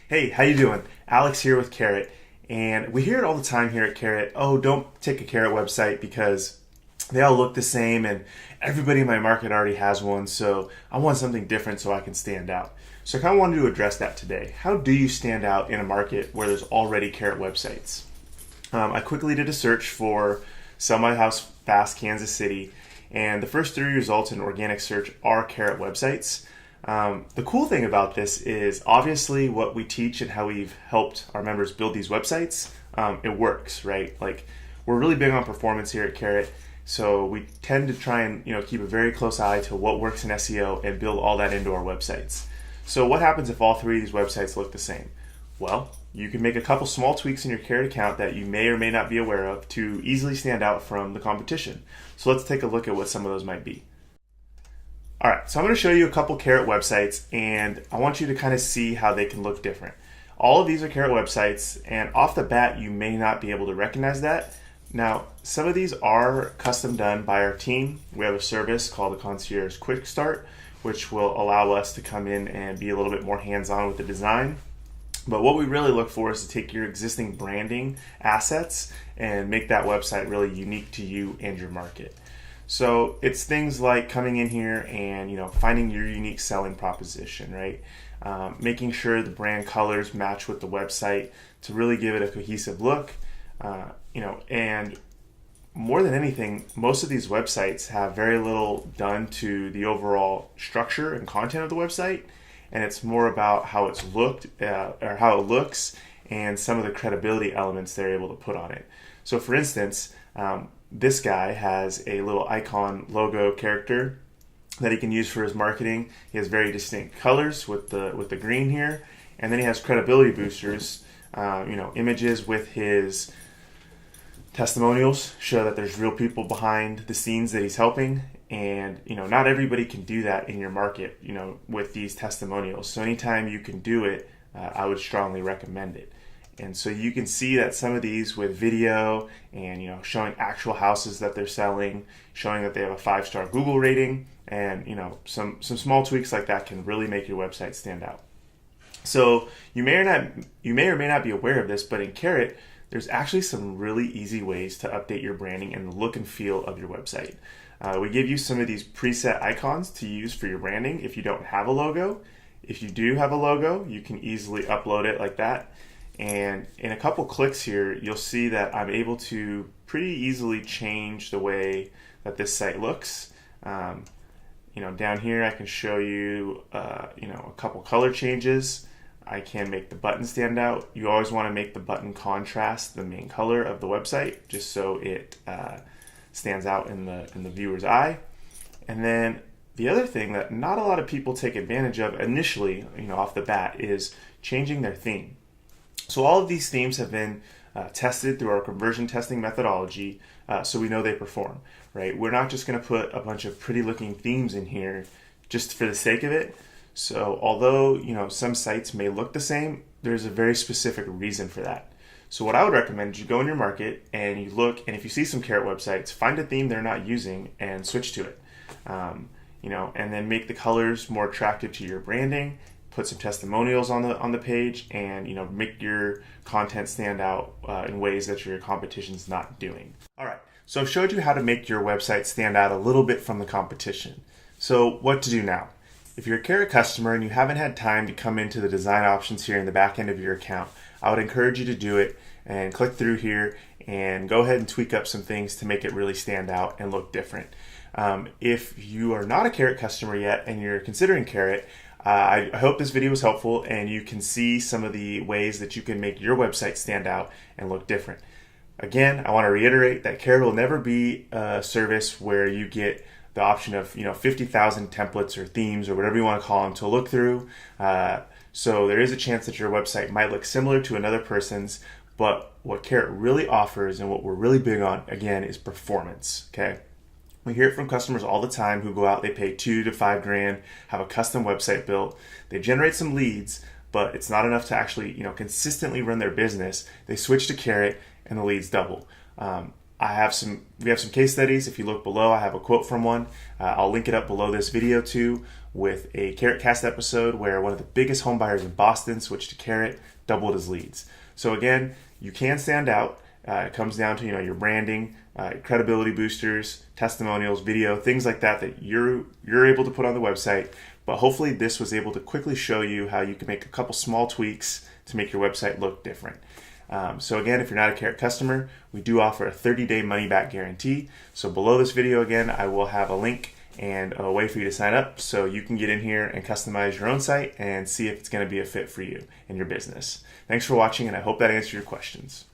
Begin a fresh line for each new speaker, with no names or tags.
Hey, how you doing? Alex here with Carrot, and we hear it all the time here at Carrot. Oh, don't take a Carrot website because they all look the same, and everybody in my market already has one. So I want something different so I can stand out. So I kind of wanted to address that today. How do you stand out in a market where there's already Carrot websites? I quickly did a search for Sell My House Fast Kansas City, and the first three results in organic search are Carrot websites. The cool thing about this is obviously what we teach and how we've helped our members build these websites, it works, right? Like we're really big on performance here at Carrot, so we tend to try and keep a very close eye to what works in SEO and build all that into our websites. So what happens if all three of these websites look the same? Well, you can make a couple small tweaks in your Carrot account that you may or may not be aware of to easily stand out from the competition. So let's take a look at what some of those might be. All right, so I'm going to show you a couple Carrot websites, and I want you to kind of see how they can look different. All of these are Carrot websites, and off the bat, you may not be able to recognize that. Now, some of these are custom done by our team. We have a service called the Concierge Quick Start, which will allow us to come in and be a little bit more hands-on with the design. But what we really look for is to take your existing branding assets and make that website really unique to you and your market. So it's things like coming in here and finding your unique selling proposition, right? Making sure the brand colors match with the website to really give it a cohesive look, and more than anything, most of these websites have very little done to the overall structure and content of the website, and it's more about how it's looked or how it looks and some of the credibility elements they're able to put on it. So, for instance, this guy has a little icon logo character that he can use for his marketing. He has very distinct colors with the green here, and then he has credibility boosters, images with his testimonials show that there's real people behind the scenes that he's helping, and not everybody can do that in your market, with these testimonials. So anytime you can do it, I would strongly recommend it. And so you can see that some of these with video and showing actual houses that they're selling, showing that they have a 5-star Google rating, and some small tweaks like that can really make your website stand out. So you may or may not be aware of this, but in Carrot, there's actually some really easy ways to update your branding and the look and feel of your website. We give you some of these preset icons to use for your branding if you don't have a logo. If you do have a logo, you can easily upload it like that. And in a couple clicks here, you'll see that I'm able to pretty easily change the way that this site looks. Down here I can show you, a couple color changes. I can make the button stand out. You always want to make the button contrast the main color of the website, just so it stands out in the viewer's eye. And then the other thing that not a lot of people take advantage of initially, off the bat, is changing their theme. So all of these themes have been tested through our conversion testing methodology, so we know they perform, right? We're not just going to put a bunch of pretty looking themes in here just for the sake of it. So although some sites may look the same, there's a very specific reason for that. So what I would recommend is you go in your market and you look, and if you see some Carrot websites, find a theme they're not using and switch to it. And then make the colors more attractive to your branding. Put some testimonials on the page, and make your content stand out in ways that your competition's not doing. All right, so I've showed you how to make your website stand out a little bit from the competition. So what to do now? If you're a Carrot customer and you haven't had time to come into the design options here in the back end of your account, I would encourage you to do it and click through here and go ahead and tweak up some things to make it really stand out and look different. If you are not a Carrot customer yet and you're considering Carrot, I hope this video was helpful and you can see some of the ways that you can make your website stand out and look different. Again, I want to reiterate that Carrot will never be a service where you get the option of 50,000 templates or themes or whatever you want to call them to look through. So there is a chance that your website might look similar to another person's, but what Carrot really offers and what we're really big on, again, is performance, okay? We hear it from customers all the time who go out, they pay $2 to $5 grand, have a custom website built, they generate some leads, but it's not enough to actually consistently run their business. They switch to Carrot and the leads double. We have some case studies. If you look below, I have a quote from one. I'll link it up below this video too, with a CarrotCast episode where one of the biggest home buyers in Boston switched to Carrot, doubled his leads. So again, you can stand out. It comes down to your branding, credibility boosters, testimonials, video, things like that you're able to put on the website. But hopefully this was able to quickly show you how you can make a couple small tweaks to make your website look different. So again, if you're not a Carrot customer, we do offer a 30-day money-back guarantee. So below this video, again, I will have a link and a way for you to sign up so you can get in here and customize your own site and see if it's going to be a fit for you and your business. Thanks for watching, and I hope that answered your questions.